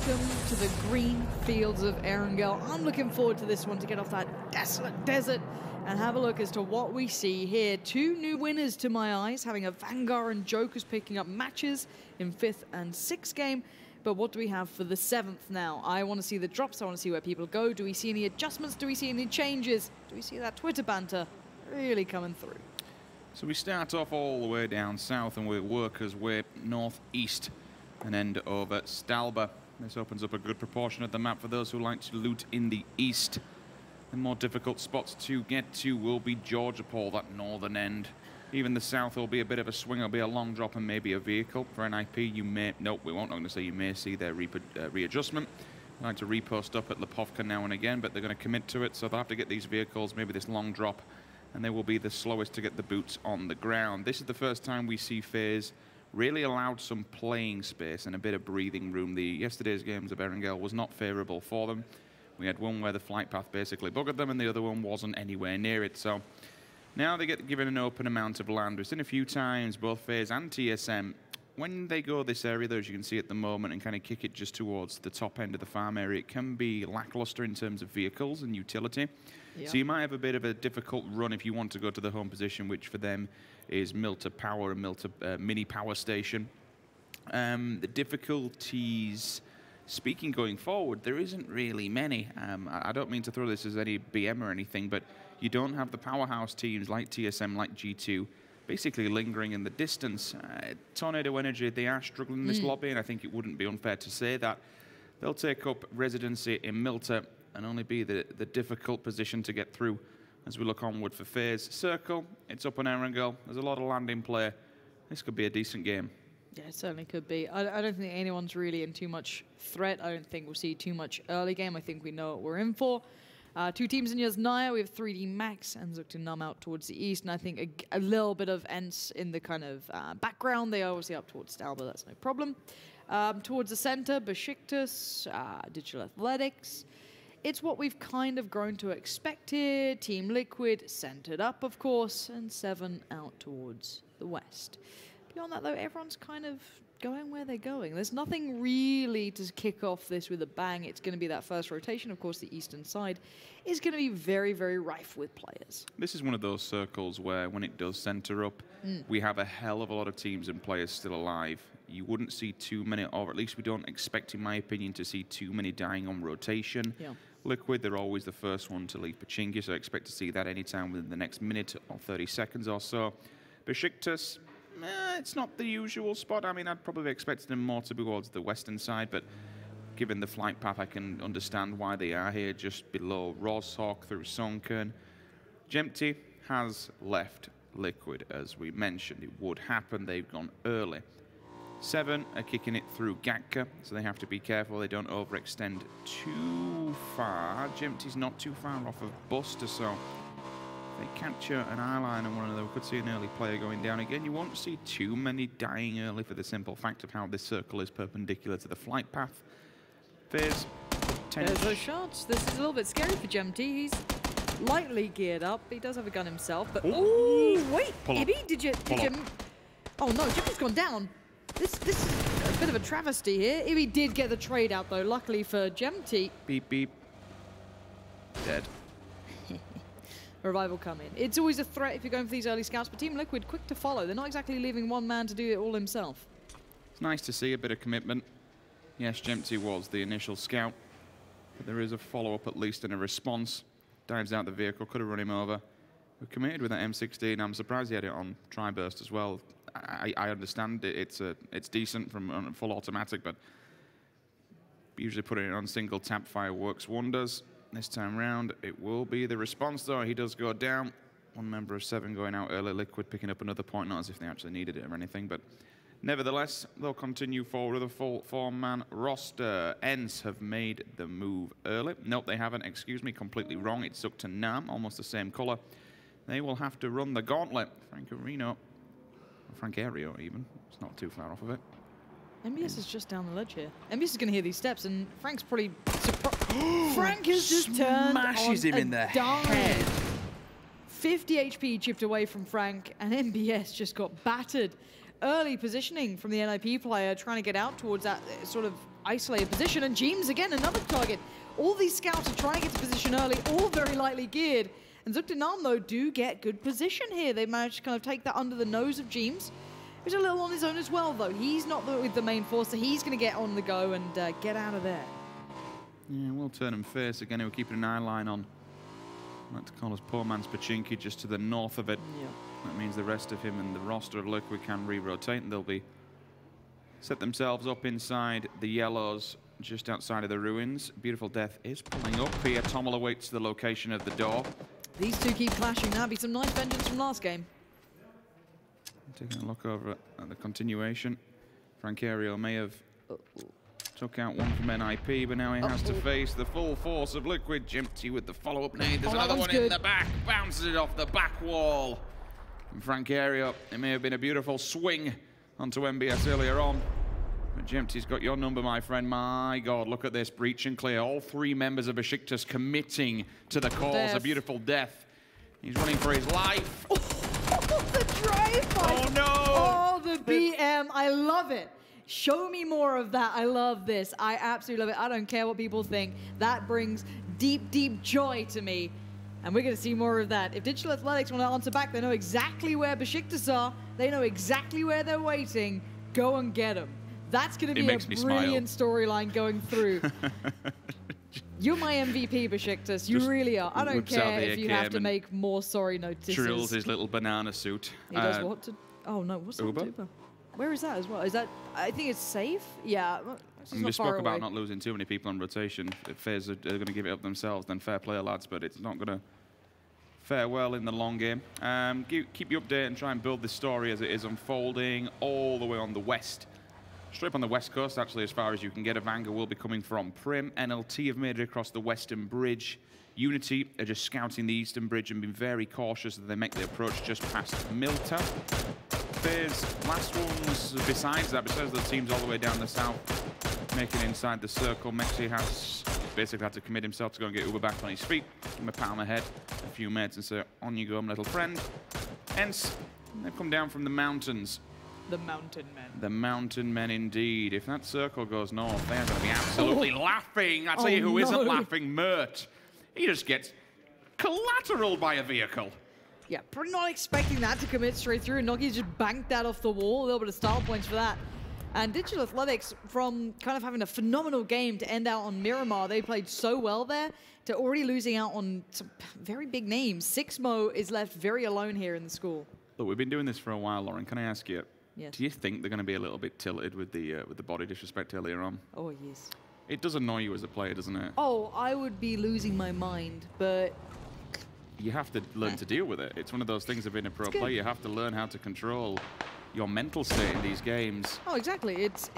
Welcome to the green fields of Erangel. I'm looking forward to this one, to get off that desolate desert and have a look as to what we see here. Two new winners to my eyes, having Avangar and Jokers picking up matches in 5th and 6th game. But what do we have for the 7th now? I want to see the drops, I want to see where people go. Do we see any adjustments? Do we see any changes? Do we see that Twitter banter really coming through? So we start off all the way down south and we work our way northeast and end over Stalba. This opens up a good proportion of the map for those who like to loot in the east. The more difficult spots to get to will be Georgia Paul, that northern end. Even the south will be a bit of a swing. It'll be a long drop and maybe a vehicle. For NIP, you may... Nope, we won't. I'm going to say you may see their readjustment. They like to repost up at Lipovka now and again, but they're going to commit to it, so they'll have to get these vehicles, maybe this long drop, and they will be the slowest to get the boots on the ground. This is the first time we see FaZe really allowed some playing space and a bit of breathing room. Yesterday's games of Erangel was not favourable for them. We had one where the flight path basically buggered them and the other one wasn't anywhere near it. So now they get given an open amount of land. We've seen a few times, both FaZe and TSM, when they go this area, though, as you can see at the moment, and kind of kick it just towards the top end of the farm area, it can be lackluster in terms of vehicles and utility. Yep. So you might have a bit of a difficult run if you want to go to the home position, which for them is Milta Power and Milta Mini Power Station. The difficulties, speaking going forward, there isn't really many. I don't mean to throw this as any BM or anything, but you don't have the powerhouse teams like TSM, like G2, basically lingering in the distance. Tornado Energy, they are struggling in this lobby, and I think it wouldn't be unfair to say that. They'll take up residency in Milta and only be the difficult position to get through as we look onward for FaZe. Circle, it's up on Erangel. There's a lot of land in play. This could be a decent game. Yeah, it certainly could be. I don't think anyone's really in too much threat. I don't think we'll see too much early game. I think we know what we're in for. Two teams in Yasnaya. We have 3D Max and Zoekt Een Naam out towards the east. And I think a little bit of Ence in the kind of background. They are obviously up towards Stalba. That's no problem. Towards the center, Besiktas, Digital Athletics. It's what we've kind of grown to expect here. Team Liquid centered up, of course, and Se7en out towards the west. Beyond that, though, everyone's kind of going where they're going. There's nothing really to kick off this with a bang. It's going to be that first rotation. Of course, the eastern side is going to be very, very rife with players. This is one of those circles where when it does center up, we have a hell of a lot of teams and players still alive. You wouldn't see too many, or at least we don't expect, in my opinion, to see too many dying on rotation. Yeah. Liquid, they're always the first one to leave Pachinki, so I expect to see that anytime within the next minute or 30 seconds or so. Besiktas, it's not the usual spot. I mean, I'd probably expected them more to be towards the western side, but given the flight path, I can understand why they are here, just below Roshawk through Sunken. Jempty has left Liquid, as we mentioned. It would happen. They've gone early. Se7en are kicking it through Gatka, so they have to be careful they don't overextend too far. Jempty's not too far off of Buster, so if they capture an eyeline on one of them, we could see an early player going down again. You won't see too many dying early for the simple fact of how this circle is perpendicular to the flight path. There's those shots. This is a little bit scary for Jempty. He's lightly geared up. He does have a gun himself, but oh wait, Ibby, did you? Oh no, Jempty's gone down. This is a bit of a travesty here. Ibby did get the trade out though, luckily for Jempty. Beep beep. Dead. Revival come in. It's always a threat if you're going for these early scouts, but Team Liquid quick to follow. They're not exactly leaving one man to do it all himself. It's nice to see a bit of commitment. Yes, Jempty was the initial scout, but there is a follow-up at least and a response. Dives out the vehicle, could have run him over. We're committed with that M16. I'm surprised he had it on tri-burst as well. I understand it's decent from full automatic, but usually putting it on single tap fire works wonders. This time round, it will be the response, though. He does go down. One member of Se7en going out early. Liquid picking up another point, not as if they actually needed it or anything, but nevertheless, they'll continue forward with a full four-man roster. Ence have made the move early. Nope, they haven't. Excuse me, completely wrong. It's Zoekt Een Naam, almost the same color. They will have to run the gauntlet. Frank Ario, even. It's not too far off of it. MBS is just down the ledge here. MBS is going to hear these steps, and Frank's probably surprised. Frank has just turned smashes him in the head. 50 HP chipped away from Frank, and MBS just got battered. early positioning from the NIP player, trying to get out towards that sort of isolated position. And James, again, another target. All these scouts are trying to get to position early, all very lightly geared. And Zoekt Een Naam, though, do get good position here. They managed to kind of take that under the nose of James. He's a little on his own as well, though. He's not with the main force, so he's going to get on the go and get out of there. Yeah, we'll turn him face again. We're keeping an eye line on, I like to call us poor man's Pachinki, just to the north of it. Yeah. That means the rest of him and the roster of Liquid can re-rotate, and they'll be set themselves up inside the yellows, just outside of the ruins. Beautiful Death is pulling up here. Tommel awaits the location of the door. These two keep clashing. That'd be some nice vengeance from last game. Taking a look over at the continuation. Francario may have took out one from NIP, but now he has to face the full force of Liquid. Jimpty with the follow-up nade. There's another one in the back. Bounces it off the back wall. And Francario, it may have been a beautiful swing onto MBS earlier on. But Jimpty's got your number, my friend. My God, look at this. Breach and clear. All three members of Besiktas committing to the cause. A beautiful death. He's running for his life. The drive-by. Oh, no. Oh, the BM. I love it. Show me more of that. I love this. I absolutely love it. I don't care what people think. That brings deep, deep joy to me. And we're going to see more of that. If Digital Athletics want to answer back, they know exactly where Besiktas are. They know exactly where they're waiting. Go and get them. That's going to be a brilliant storyline going through. You're my MVP, Besiktas. You really are. I don't care if you have to make more sorry notices. Drills his little banana suit. He does what to... Oh, no. What's that? Uber? Where is that as well? Is that... I think it's safe? Yeah. We spoke about not losing too many people on rotation. If FaZe are going to give it up themselves, then fair play, lads. But it's not going to fare well in the long game. Keep you updated and try and build this story as it is unfolding all the way on the west. Straight up on the west coast, actually, as far as you can get. Avangar will be coming from Prim. NLT have made it across the western bridge. Unity are just scouting the eastern bridge and being very cautious as they make the approach just past Milta. FaZe, last ones besides that, besides the teams all the way down the south, making inside the circle. Mexi has basically had to commit himself to go and get Uber back on his feet. Give him a pat on the head, a few mates, and say, on you go, my little friend. Ence, they've come down from the mountains. The Mountain Men. The Mountain Men, indeed. If that circle goes north, they're going to be absolutely laughing. I tell you who isn't laughing, Mert. He just gets collateral by a vehicle. Yeah, probably not expecting that to commit straight through. Noggy's just banked that off the wall. A little bit of style points for that. And Digital Athletics, from kind of having a phenomenal game to end out on Miramar, they played so well there, to already losing out on some very big names. Sixmo is left very alone here in the school. Look, we've been doing this for a while, Lauren. Can I ask you? Yes. Do you think they're going to be a little bit tilted with the body disrespect earlier on? Oh, yes. It does annoy you as a player, doesn't it? Oh, I would be losing my mind, but... You have to learn to deal with it. It's one of those things of being a pro player. You have to learn how to control your mental state in these games. Oh, exactly. It's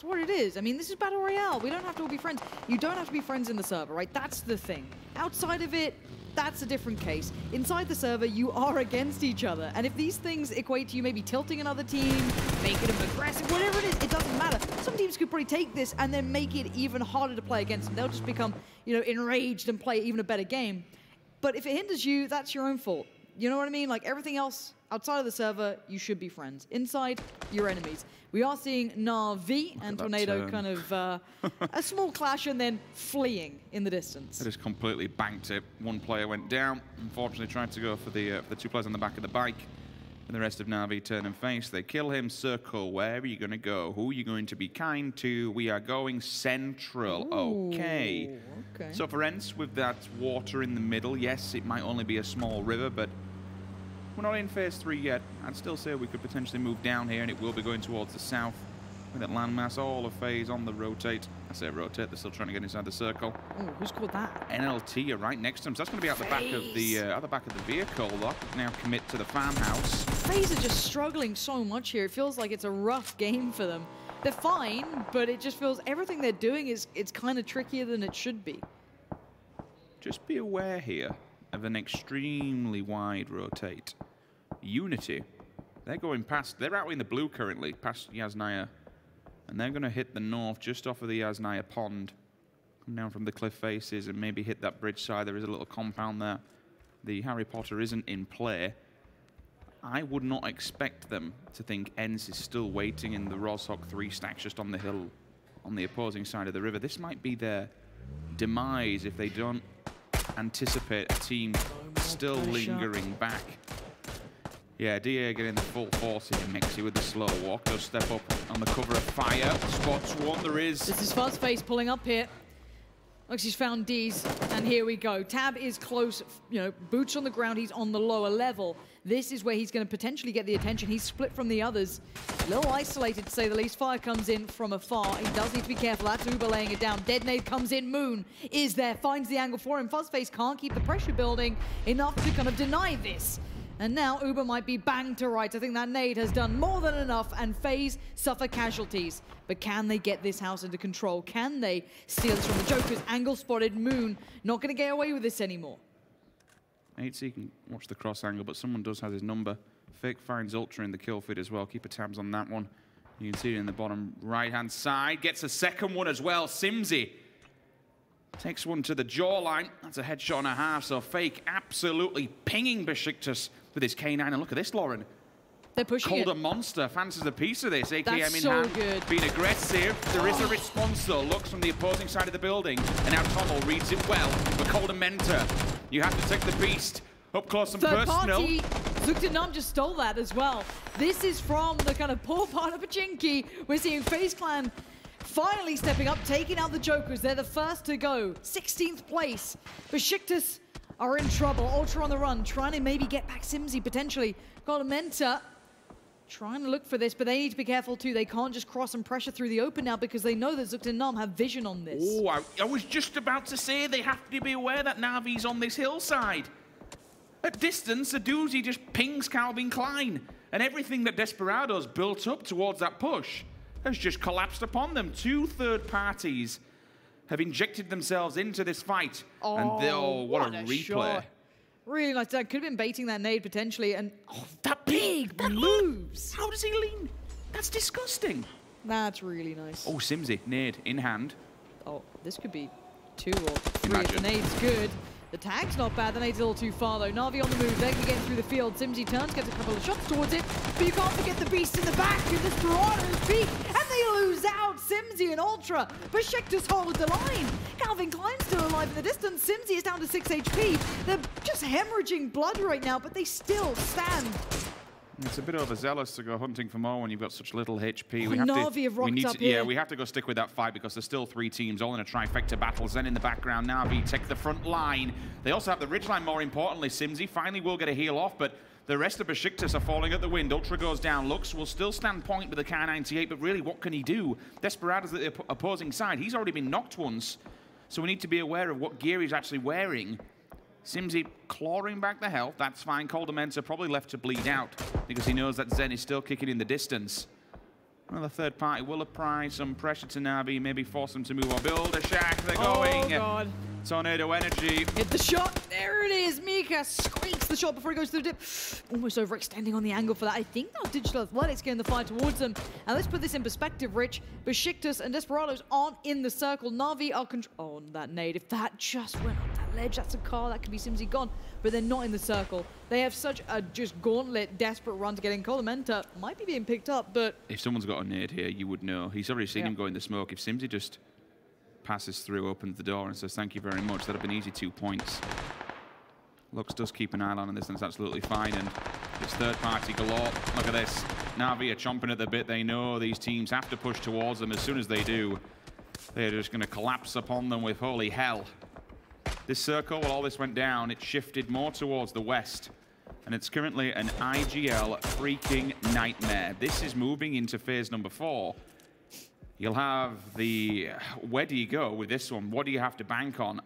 what it is. I mean, this is Battle Royale. We don't have to all be friends. You don't have to be friends in the server, right? That's the thing. Outside of it, that's a different case. Inside the server, you are against each other. And if these things equate to you maybe tilting another team, making them aggressive, whatever it is, it doesn't matter. Some teams could probably take this and then make it even harder to play against them. They'll just become, you know, enraged and play even a better game. But if it hinders you, that's your own fault. You know what I mean? Like everything else outside of the server, you should be friends. Inside, you're enemies. We are seeing Na'Vi and Tornado kind of a small clash and then fleeing in the distance. They just completely banked it. One player went down. Unfortunately, tried to go for the two players on the back of the bike. And the rest of Na'Vi turn and face. They kill him. Circle. Where are you going to go? Who are you going to be kind to? We are going central. Ooh, okay. So for Ence, with that water in the middle, yes, it might only be a small river, but we're not in phase 3 yet. I'd still say we could potentially move down here, and it will be going towards the south. With that landmass, all of FaZe on the rotate. I say rotate, they're still trying to get inside the circle. Oh, who's called that? NLT are right next to them, so that's going to be out the back of the vehicle. They'll now commit to the farmhouse. FaZe are just struggling so much here. It feels like it's a rough game for them. They're fine, but it just feels everything they're doing it's kind of trickier than it should be. Just be aware here of an extremely wide rotate. Unity, they're going past, they're out in the blue currently, past Yasnaya. And they're going to hit the north just off of the Yasnaya pond. Come down from the cliff faces and maybe hit that bridge side. There is a little compound there. The Harry Potter isn't in play. I would not expect them to think Ence is still waiting in the Roshok 3 stacks just on the hill on the opposing side of the river. This might be their demise if they don't anticipate a team still lingering back. Yeah, DA getting the full force here. Mixie with the slow walk. Does step up on the cover of fire. Spots one. There is. This is FaZe pulling up here. Looks he's found D's, and here we go. Tab is close, you know, boots on the ground. He's on the lower level. This is where he's going to potentially get the attention. He's split from the others. A little isolated, to say the least. Fire comes in from afar. He does need to be careful. That's Uber laying it down. Dead Nade comes in. Moon is there, finds the angle for him. FaZe can't keep the pressure building enough to kind of deny this. And now Uber might be banged to rights. I think that nade has done more than enough, and FaZe suffer casualties. But can they get this house under control? Can they steal this from the Jokers? Angle spotted. Moon not going to get away with this anymore. 8C can watch the cross angle, but someone does have his number. Fake finds Ultra in the kill feed as well. Keep a tabs on that one. You can see it in the bottom right-hand side. Gets a second one as well. Simzi takes one to the jawline. That's a headshot and a half. So Fake absolutely pinging Besiktas with his K9. And look at this, Lauren. They're pushing Called it. a monster. Fancies a piece of this. AKM That's in so hand. good. Being aggressive. There is a response though. Looks from the opposing side of the building. And now Tommel reads it well. But Cold Mentor, you have to take the beast up close and Third personal. party, Zoekt Een Naam just stole that as well. This is from the kind of poor part of Pachinki. We're seeing FaZe Clan finally stepping up, taking out the Jokers. They're the first to go. 16th place. Besiktas are in trouble. Ultra on the run, trying to maybe get back Simzi potentially. Got a Menta trying to look for this, but they need to be careful too. They can't just cross and pressure through the open now because they know that Zoekt Een Naam have vision on this. Oh, I was just about to say they have to be aware that Navi's on this hillside. At distance, a doozy just pings Calvin Klein, and everything that Desperado's built up towards that push has just collapsed upon them. 2 third parties have injected themselves into this fight. Oh, and what a replay. Shot. Really nice. That could have been baiting that nade potentially, and That big moves. How does he lean? That's disgusting. That's really nice. Oh, Simzi, nade in hand. Oh, this could be 2 or 3 Imagine. if the nade's good. The tag's not bad, the nade's a little too far though. Na'Vi on the move, they're going to get through the field. Simzi turns, gets a couple of shots towards it, but you can't forget the beast in the back, and Desperado's peak, and they lose out. Simzi and Ultra, Besiktas hold the line. Calvin Klein's still alive in the distance. Simzi is down to 6 HP. They're just hemorrhaging blood right now, but they still stand. It's a bit overzealous to go hunting for more when you've got such little HP. Na'Vi have rocked up here. Yeah, we have to go stick with that fight because there's still 3 teams all in a trifecta battle. Zen in the background, Na'Vi take the front line. They also have the ridgeline, more importantly. Simzi finally will get a heal off, but the rest of Besiktas are falling at the wind. Ultra goes down. Lux will still stand point with the Kar98, but really, what can he do? Desperado's at the opposing side. He's already been knocked once, so we need to be aware of what gear he's actually wearing. Simzi clawing back the health. That's fine. Coldamenta probably left to bleed out because he knows that Zen is still kicking in the distance. Well, the third party will apply some pressure to Navi, maybe force them to move or build a shack. They're going. Oh, God. Tornado energy. Hit the shot. There it is. Mika squeaks the shot before he goes through the dip. Almost overextending on the angle for that. I think that was Digital Athletics getting the fire towards them. And let's put this in perspective, Rich. Besiktas and Desperados aren't in the circle. Navi are oh, that nade. If that just went up that ledge, that's a car. That could be Simzi gone. But they're not in the circle. They have such a just gauntlet, desperate run to get in. Colamenta might be being picked up, but... If someone's got a nade here, you would know. He's already seen him go in the smoke. If Simzi just passes through, opens the door and says, thank you very much, that'd have been easy 2 points. Lux does keep an eye on this, and it's absolutely fine. And it's third party galore. Look at this. Navi are chomping at the bit. They know these teams have to push towards them. As soon as they do, they're just going to collapse upon them with holy hell. This circle, while all this went down, it shifted more towards the west. And it's currently an IGL freaking nightmare. This is moving into phase number 4. You'll have the... Where do you go with this one? What do you have to bank on?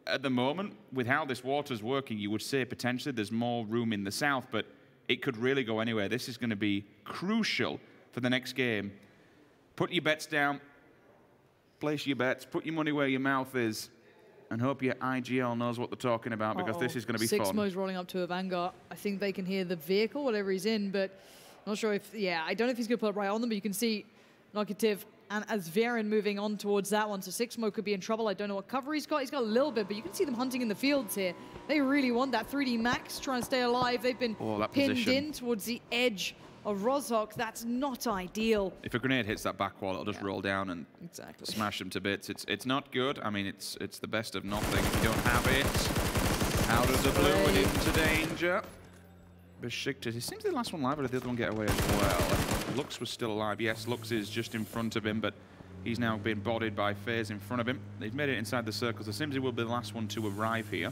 At the moment, with how this water's working, you would say potentially there's more room in the south, but it could really go anywhere. This is going to be crucial for the next game. Put your bets down. Place your bets. Put your money where your mouth is. And hope your IGL knows what they're talking about, because this is going to be fun. Sixmo's rolling up to Avangar. I think they can hear the vehicle, whatever he's in, but I'm not sure if... Yeah, I don't know if he's going to put it right on them, but you can see Nokativ and Asveren moving on towards that one. So Sixmo could be in trouble. I don't know what cover he's got. He's got a little bit, but you can see them hunting in the fields here. They really want that 3D Max, trying to stay alive. They've been pinned in towards the edge of Rozhok. That's not ideal. If a grenade hits that back wall, it'll just roll down and smash them to bits. It's not good. I mean, it's the best of nothing if you don't have it. Out of the blue and into danger. Besiktas, it seems the last one live, but did the other one get away as well? Lux was still alive. Yes, Lux is just in front of him, but he's now been bodied by FaZe in front of him. They've made it inside the circle, so Simsy will be the last one to arrive here.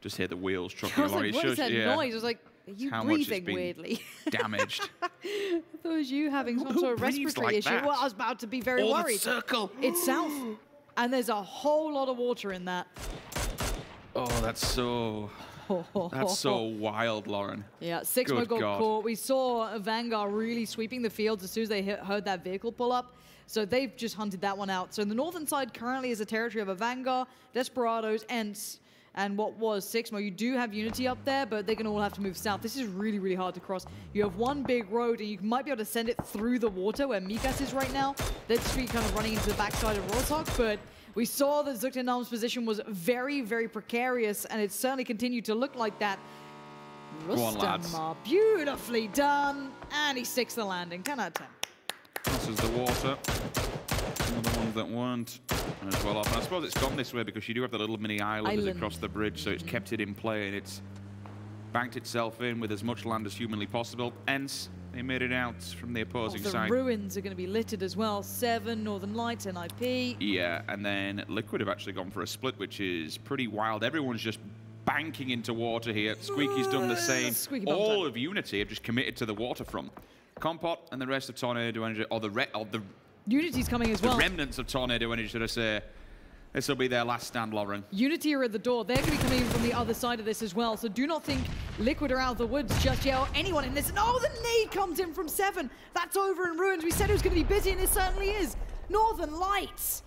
Just hear the wheels trucking along. Like, what is that noise? I was like, are you breathing weirdly? Damaged. I thought it was you having some sort of respiratory issue. Well, I was about to be very worried. Circle. It's south, and there's a whole lot of water in that. Oh, that's so wild, Lauren. Yeah, Sixmo got caught. We saw Avangar really sweeping the fields as soon as they heard that vehicle pull up. So they've just hunted that one out. So the northern side currently is a territory of Avangar, Desperados, Ence, and what was Sixmo. You do have Unity up there, but they're going to all have to move south. This is really, really hard to cross. You have one big road, and you might be able to send it through the water where Mikas is right now. They'd just be kind of running into the backside of Rozhok, but we saw that Zoekt Een Naam's position was very, very precarious, and it certainly continued to look like that. Rustamar, beautifully done, and he sticks the landing. 10 out of 10. This is the water. Some of the ones that weren't as well off. And I suppose it's gone this way because you do have the little mini island across the bridge, so it's kept it in play, and it's banked itself in with as much land as humanly possible. Ence, they made it out from the opposing side. The ruins are going to be littered as well. 7, Northern Lights, NIP. Yeah, and then Liquid have actually gone for a split, which is pretty wild. Everyone's just banking into water here. Squeaky's done the same. All of Unity have just committed to the waterfront. Compot and the rest of Tornado Energy, or the Unity's coming as well. The remnants of Tornado Energy, should I say. This will be their last stand, Lauren. Unity are at the door. They're going to be coming in from the other side of this as well. So do not think Liquid are out of the woods just yet, or anyone in this. Oh, the nade comes in from 7. That's over in ruins. We said it was going to be busy, and it certainly is. Northern Lights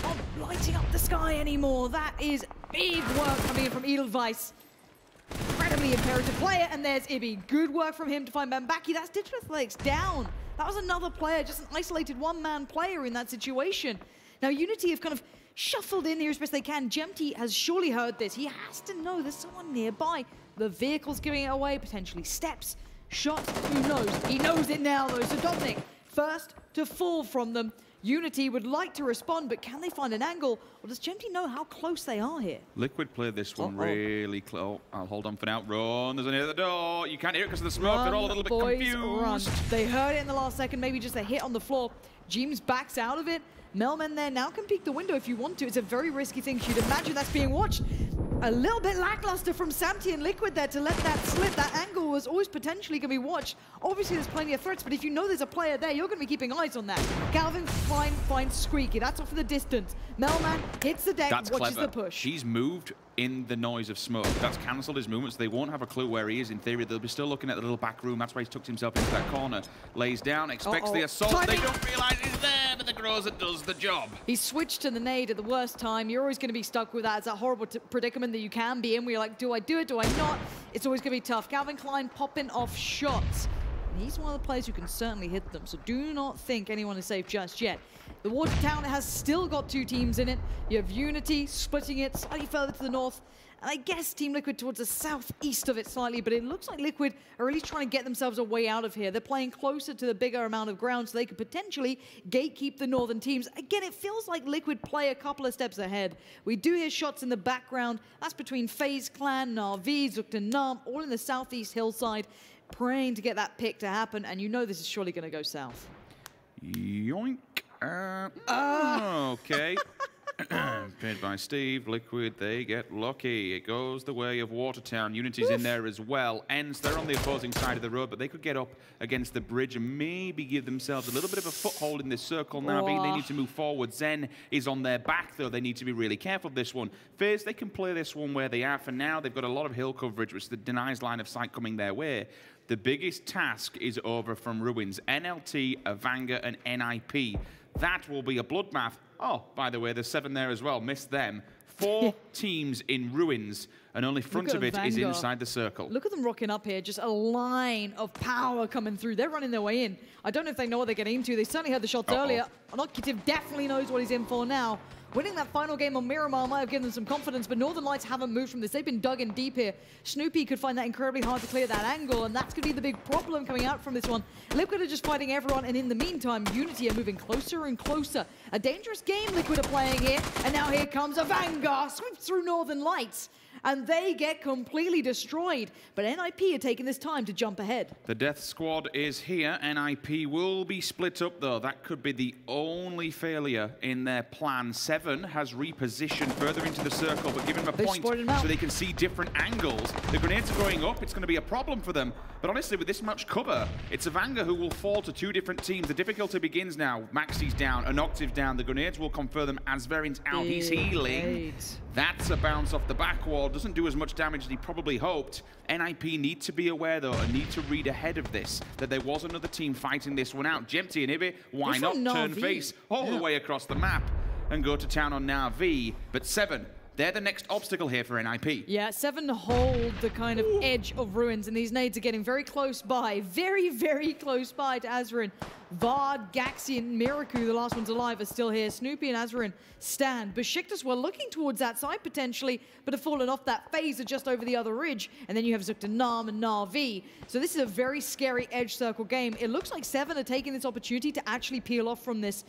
not lighting up the sky anymore. That is big work coming in from Edelweiss. Incredibly imperative player, and there's Ibby. Good work from him to find Bambaki. That's Digital Athletics down. That was another player, just an isolated one-man player in that situation. Now, Unity have kind of shuffled in here as best they can. Gemty has surely heard this. He has to know there's someone nearby. The vehicle's giving it away, potentially steps, shots, who knows? He knows it now, though. So Dominic, first to fall from them. Unity would like to respond, but can they find an angle? Or does Gemty know how close they are here? Liquid played this one really close. I'll hold on for now. Run, there's an hit at the door. You can't hear it because of the smoke. They're all a little bit confused. Run. They heard it in the last second, maybe just a hit on the floor. Jeems backs out of it. Melman there now can peek the window if you want to. It's a very risky thing. You'd imagine that's being watched. A little bit lackluster from Samty and Liquid there to let that slip. That angle was always potentially going to be watched. Obviously, there's plenty of threats, but if you know there's a player there, you're going to be keeping eyes on that. Calvin Klein finds Squeaky. That's off in the distance. Melman hits the deck, That's watches clever. the push. He's moved in the noise of smoke. That's cancelled his movements. They won't have a clue where he is in theory. They'll be still looking at the little back room. That's why he's tucked himself into that corner. Lays down, expects the assault. They don't realise he's there, but the Groza does the job. He switched to the nade at the worst time. You're always going to be stuck with that. It's that horrible predicament that you can be in where you're like, do I do it, do I not? It's always going to be tough. Calvin Klein popping off shots. And he's one of the players who can certainly hit them, so do not think anyone is safe just yet. The Watertown has still got 2 teams in it. You have Unity splitting it slightly further to the north, and I guess Team Liquid towards the southeast of it slightly, but it looks like Liquid are really trying to get themselves a way out of here. They're playing closer to the bigger amount of ground so they could potentially gatekeep the northern teams. Again, it feels like Liquid play a couple of steps ahead. We do hear shots in the background. That's between FaZe Clan, Na'Vi, Zoekt Een Naam, all in the southeast hillside, praying to get that pick to happen, and you know this is surely going to go south. Yoink. Okay. Paid by Steve. Liquid, they get lucky. It goes the way of Watertown. Unity's in there as well. Ence, they're on the opposing side of the road, but they could get up against the bridge and maybe give themselves a little bit of a foothold in this circle now. They need to move forward. Zen is on their back, though. They need to be really careful of this one. FaZe, they can play this one where they are for now. They've got a lot of hill coverage, which denies line of sight coming their way. The biggest task is over from Ruins. NLT, Avangar, and NIP. That will be a bloodbath. Oh, by the way, there's 7 there as well. Missed them. 4 teams in ruins, and only front of it is inside the circle. Look at them rocking up here. Just a line of power coming through. They're running their way in. I don't know if they know what they're getting into. They certainly had the shots earlier. Inocutive definitely knows what he's in for now. Winning that final game on Miramar might have given them some confidence, but Northern Lights haven't moved from this. They've been dug in deep here. Snoopy could find that incredibly hard to clear that angle, and that's going to be the big problem coming out from this one. Liquid are just fighting everyone, and in the meantime, Unity are moving closer and closer. A dangerous game Liquid are playing here, and now here comes Avangar, sweeps through Northern Lights, and they get completely destroyed. But NIP are taking this time to jump ahead. The death squad is here. NIP will be split up, though. That could be the only failure in their plan. Se7en has repositioned further into the circle, but given them a point so they can see different angles. The grenades are going up. It's going to be a problem for them. But honestly, with this much cover, it's Avangar who will fall to 2 different teams. The difficulty begins now. Maxi's down, Inocutive down. The grenades will confirm them. Asverin's out. He's healing. That's a bounce off the back wall. Doesn't do as much damage as he probably hoped. NIP need to be aware, though, and need to read ahead of this, that there was another team fighting this one out. Jempty and Ibi, why not turn face all the way across the map and go to town on Na'Vi? But Se7en, they're the next obstacle here for NIP. Yeah, Se7en hold the kind of edge of ruins, and these nades are getting very close by, very, very close by to Asverin. Vard, Gaxi, and Miraku, the last ones alive, are still here. Snoopy and Asverin stand. Besiktas were looking towards that side potentially, but have fallen off that phase just over the other ridge. And then you have Zoekt Een Naam and Na'Vi. So this is a very scary edge circle game. It looks like Se7en are taking this opportunity to actually peel off from this.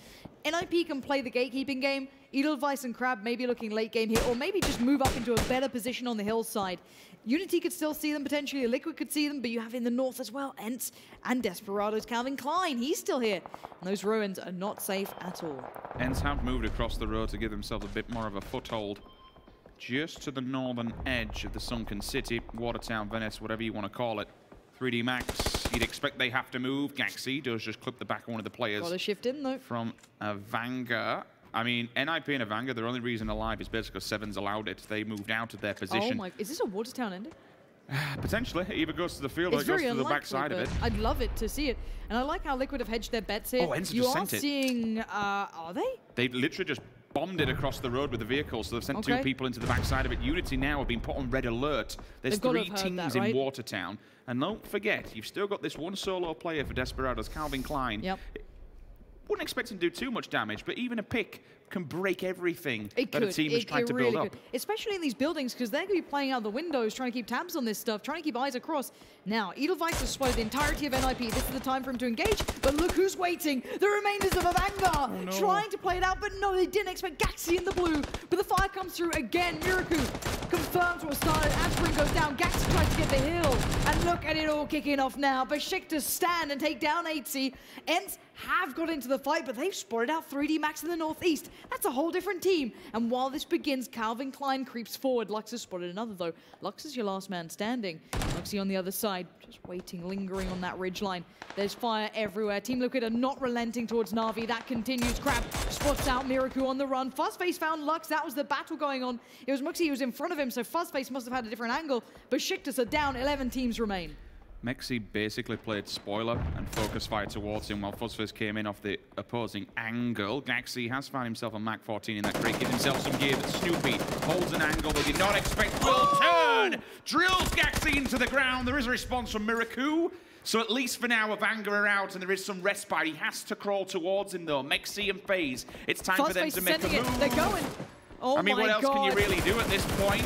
NIP can play the gatekeeping game. Edelweiss and Crab maybe looking late game here, or maybe just move up into a better position on the hillside. Unity could still see them potentially, Liquid could see them, but you have in the north as well, Ence and Desperado's Calvin Klein. He's still here, and those ruins are not safe at all. Ence have moved across the road to give themselves a bit more of a foothold. Just to the northern edge of the sunken city, Watertown, Venice, whatever you want to call it. 3D Max, you'd expect they have to move. Gaxi does just clip the back of one of the players. Got a shift in, though. From Avangar. I mean, NIP and Avangar, their only reason alive is basically because Se7en's allowed it. They moved out of their position. Oh my, is this a Watertown ending? Potentially. It either goes to the field or it goes to the back side of it. I'd love it to see it. And I like how Liquid have hedged their bets here. Oh, Ence just sent it. Seeing, are they? They literally just bombed it across the road with the vehicle, so they've sent 2 people into the back side of it. Unity now have been put on red alert. There's 3 teams in Watertown. And don't forget, you've still got this one solo player for Desperado's, Calvin Klein. Yep. Wouldn't expect him to do too much damage, but even a pick can break everything that a team is trying to build up. Especially in these buildings, because they're going to be playing out the windows, trying to keep tabs on this stuff, trying to keep eyes across. Now, Edelweiss has swallowed the entirety of NIP. This is the time for him to engage, but look who's waiting. The remainders of Avangar trying to play it out, but no, they didn't expect Gaxi in the blue. But the fire comes through again. Miraku confirms what started. Aspirin goes down. Gaxi tries to get the hill. And look at it all kicking off now. Besiktas stand and take down 8C. Ence have got into the fight, but they've spotted out 3D Max in the northeast. That's a whole different team. And while this begins, Calvin Klein creeps forward. Lux has spotted another, though. Lux is your last man standing. Luxy on the other side, just waiting, lingering on that ridgeline. There's fire everywhere. Team Liquid are not relenting towards Na'Vi. That continues. Crab spots out Miraku on the run. Fuzzface found Lux. That was the battle going on. It was Muxy who was in front of him, so Fuzzface must have had a different angle. Besiktas are down. 11 teams remain. Mexi basically played spoiler and focus fire towards him while Fuzzface came in off the opposing angle. Gaxi has found himself a Mac 14 in that crate, gives himself some gear, but Snoopy holds an angle they did not expect. Will turn! Drills Gaxi into the ground. There is a response from Miraku. So at least for now, Avangar are out and there is some respite. He has to crawl towards him though. Mexi and FaZe, it's time for them to make a move. They're going. Oh I mean, what else can you really do at this point?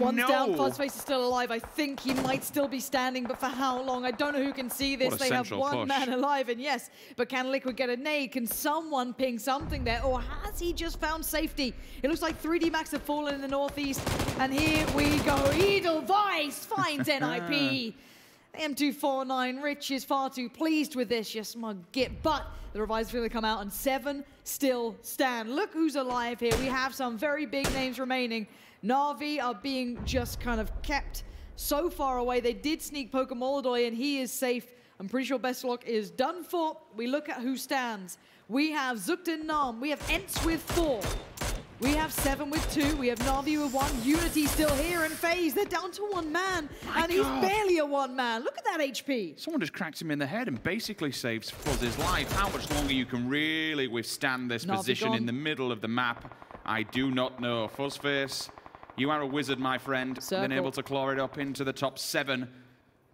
One's down, Fuzzface is still alive. I think he might still be standing, but for how long? I don't know who can see this. They have one man alive, and yes, but can Liquid get a nade? Can someone ping something there? Or has he just found safety? It looks like 3D Max have fallen in the northeast, and here we go. Edelweiss finds NIP. M249 Rich is far too pleased with this, you smug git, but the revives really come out and Se7en still stand. Look who's alive here. We have some very big names remaining. Na'Vi are being just kind of kept so far away. They did sneak poke Molodoy and he is safe. I'm pretty sure Best Lock is done for. We look at who stands. We have Zoekt Een Naam. We have Ence with 4. We have Se7en with 2. We have Na'Vi with 1. Unity still here, and FaZe, they're down to 1 man. And he's barely a 1 man. Look at that HP. Someone just cracked him in the head and basically saves Fuzz's life. How much longer you can really withstand this position in the middle of the map? I do not know. Fuzzface, you are a wizard, my friend. Circle. Been able to claw it up into the top 7.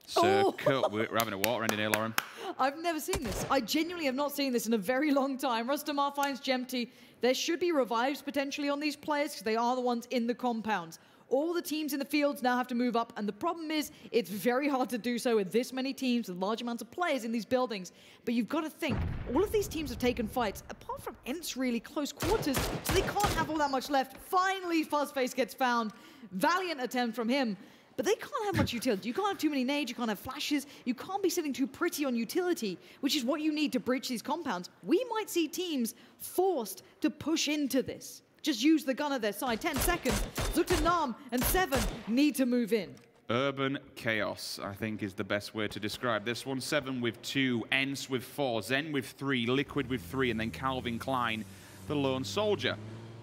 Circle. We're having a water ending here, Lauren. I've never seen this. I genuinely have not seen this in a very long time. Rustamar finds Gemty. There should be revives potentially on these players because they are the ones in the compounds. All the teams in the fields now have to move up, and the problem is it's very hard to do so with this many teams, with large amounts of players in these buildings. But you've got to think, all of these teams have taken fights, apart from Ence really close quarters, so they can't have all that much left. Finally, Fuzzface gets found. Valiant attempt from him. But they can't have much utility. You can't have too many nades, you can't have flashes, you can't be sitting too pretty on utility, which is what you need to breach these compounds. We might see teams forced to push into this. Just use the gun at their side. 10 seconds. Zoekt Een Naam and Se7en need to move in. Urban chaos, I think, is the best way to describe this one. Se7en with 2, Ence with 4, Zen with 3, Liquid with 3, and then Calvin Klein, the lone soldier.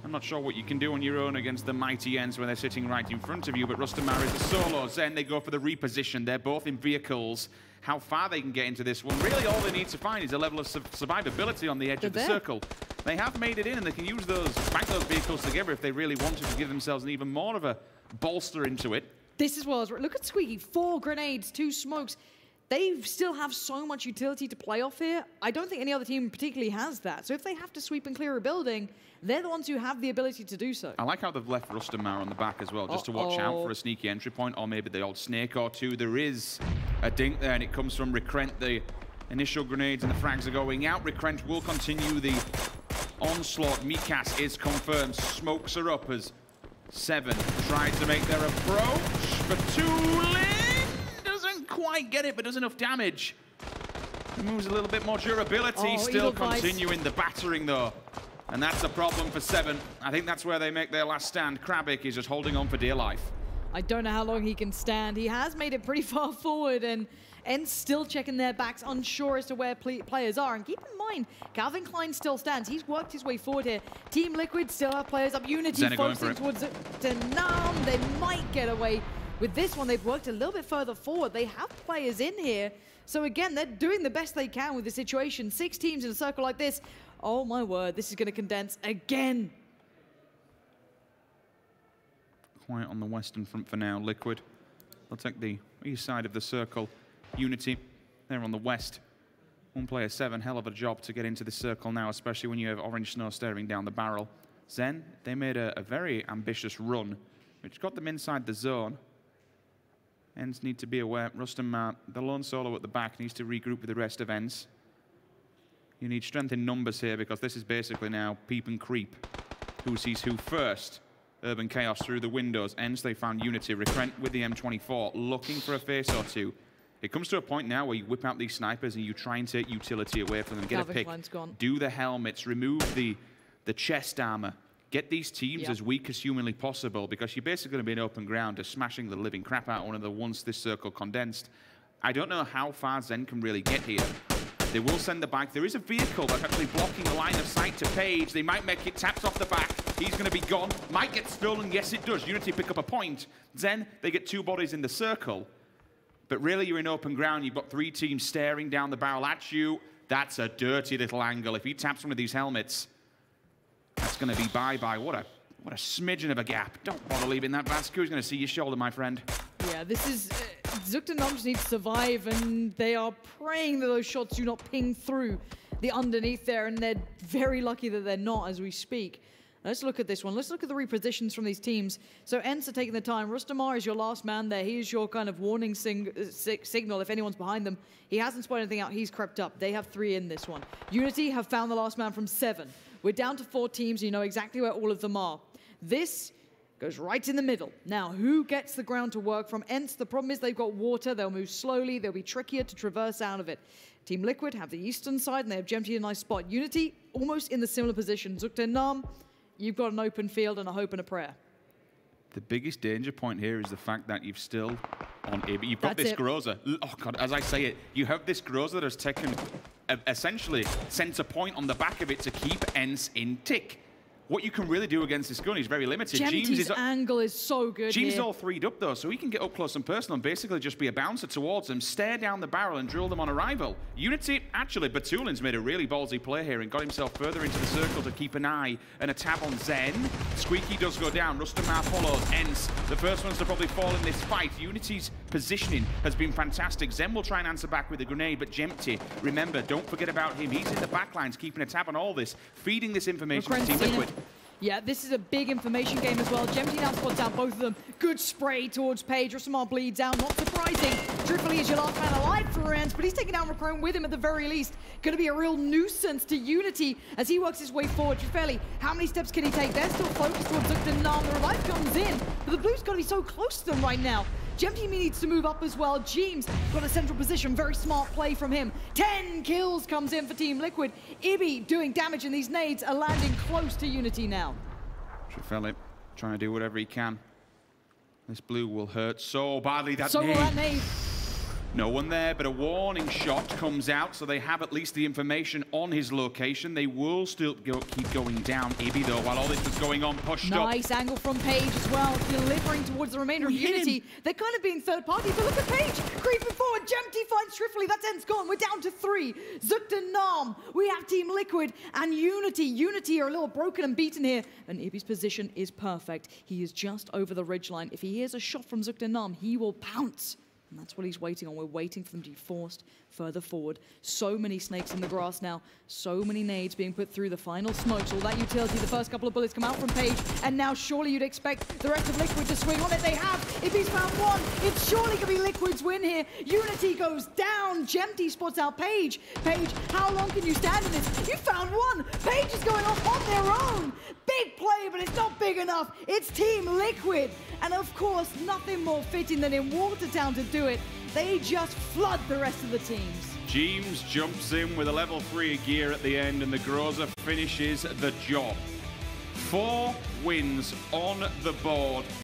I'm not sure what you can do on your own against the mighty Ence when they're sitting right in front of you, but Rustamar is a solo. Zen, they go for the reposition. They're both in vehicles. How far they can get into this one, really all they need to find is a level of survivability on the edge of the circle. They have made it in, and they can use those, bank those vehicles together if they really wanted to give themselves an even more of a bolster into it. This is what I was... Look at Squeaky. 4 grenades, 2 smokes. They still have so much utility to play off here. I don't think any other team particularly has that. So if they have to sweep and clear a building, they're the ones who have the ability to do so. I like how they've left Rustamar on the back as well, just to watch out for a sneaky entry point, or maybe the old snake or two. There is a dink there, and it comes from Recrent. The initial grenades and the frags are going out. Recrent will continue the onslaught. Mikas is confirmed. Smokes are up as Se7en tries to make their approach, but Tulin doesn't quite get it, but does enough damage. He moves a little bit more durability, still continuing the battering though. And that's a problem for Se7en. I think that's where they make their last stand. Krabik is just holding on for dear life. I don't know how long he can stand. He has made it pretty far forward, and Ence still checking their backs, unsure as to where players are. And keep in mind, Calvin Klein still stands. He's worked his way forward here. Team Liquid still have players up. Unity focusing towards Zoekt Een Naam. They might get away with this one. They've worked a little bit further forward. They have players in here. So again, they're doing the best they can with the situation. 6 teams in a circle like this. Oh my word, this is going to condense again. Quiet on the western front for now. Liquid, they'll take the east side of the circle. Unity, they're on the west. One player, Se7en, hell of a job to get into the circle now, especially when you have orange snow staring down the barrel. Zen, they made a very ambitious run, which got them inside the zone. Ence need to be aware. Rustamar, the lone solo at the back, needs to regroup with the rest of Ence. You need strength in numbers here because this is basically now peep and creep. Who sees who first? Urban chaos through the windows. Ence, they found Unity. Recrent with the M24, looking for a face or two. It comes to a point now where you whip out these snipers and you try and take utility away from them. Get a pick, do the helmets, remove the chest armor. Get these teams as weak as humanly possible because you're basically going to be in open ground just smashing the living crap out of one of the once this circle condensed. I don't know how far Zen can really get here. They will send the bike. There is a vehicle that's actually blocking the line of sight to Page. They might make it, taps off the back. He's going to be gone. Might get stolen. Yes, it does. Unity pick up a point. Zen, they get 2 bodies in the circle. But really, you're in open ground. You've got 3 teams staring down the barrel at you. That's a dirty little angle. If he taps one of these helmets, that's going to be bye-bye. What a smidgen of a gap. Don't bother leaving that, Vasco. He's going to see your shoulder, my friend. Yeah, this is... Zoekt Een Naam just needs to survive, and they are praying that those shots do not ping through the underneath there, and they're very lucky that they're not as we speak. Let's look at this one. Let's look at the repositions from these teams. So Ence are taking the time. Rustamar is your last man there. He is your kind of warning signal if anyone's behind them. He hasn't spotted anything out. He's crept up. They have 3 in this one. Unity have found the last man from Se7en. We're down to 4 teams. You know exactly where all of them are. This goes right in the middle. Now, who gets the ground to work from Ence? The problem is they've got water. They'll move slowly. They'll be trickier to traverse out of it. Team Liquid have the eastern side, and they have Gemty in a nice spot. Unity, almost in the similar position. Zoekt Een Naam, you've got an open field and a hope and a prayer. The biggest danger point here is the fact that you've still on A, but you've got this Groza. Oh, God, as I say it, you have this Groza that has taken essentially center point on the back of it to keep Ence in tick. what you can really do against this gun is very limited. Jemty's angle is so good Jeems is here. all 3'd up though, so he can get up close and personal and basically just be a bouncer towards them, stare down the barrel and drill them on arrival. Unity, actually, Batulin's made a really ballsy play here and got himself further into the circle to keep an eye and a tab on Zen. Squeaky does go down, Rustamar follows, Ence, the first ones to probably fall in this fight. Unity's positioning has been fantastic. Zen will try and answer back with a grenade, but Jemty, remember, don't forget about him. He's in the back lines, keeping a tab on all this, feeding this information to Team Liquid. Yeah, this is a big information game as well. Jemty now spots out both of them. Good spray towards Page. Rustamar bleeds out, not surprising. Truthfully, is your last man alive for Ence, but he's taking down Recron with him at the very least. Going to be a real nuisance to Unity as he works his way forward. Truthfully, how many steps can he take? They're still focused towards Zoekt Een Naam. The revive comes in, but the Blues got to be so close to them right now. Jemty needs to move up as well. Jeems got a central position. Very smart play from him. 10 kills comes in for Team Liquid. Ibi doing damage, and these nades are landing close to Unity now. Trifeli trying to do whatever he can. This blue will hurt so badly. So will that nade. No one there, but a warning shot comes out, so they have at least the information on his location. They will still keep going down. Ibi, though, while all this was going on, pushed up. Nice angle from Page as well, delivering towards the remainder of Unity. They're kind of being third party, but look at Page creeping forward. Jemty finds Trifley. That's Ence gone. We're down to 3. Zoekt Een Naam. We have Team Liquid and Unity. Unity are a little broken and beaten here, and Ibi's position is perfect. He is just over the ridgeline. If he hears a shot from Zoekt Een Naam, he will pounce. And that's what he's waiting on. We're waiting for them to be forced further forward. So many snakes in the grass now. So many nades being put through the final smokes. All that utility, the first couple of bullets come out from Page. And now surely you'd expect the rest of Liquid to swing on it. They have. If he's found one, it's surely going to be Liquid's win here. Unity goes down. Jemty spots out Page. Page, how long can you stand in this? You found one. Page is going off on their own. Big play, but it's not big enough. It's Team Liquid. And of course, nothing more fitting than in Watertown to do it. They just flood the rest of the teams. Jeems jumps in with a level 3 gear at the end, and the Groza finishes the job. 4 wins on the board.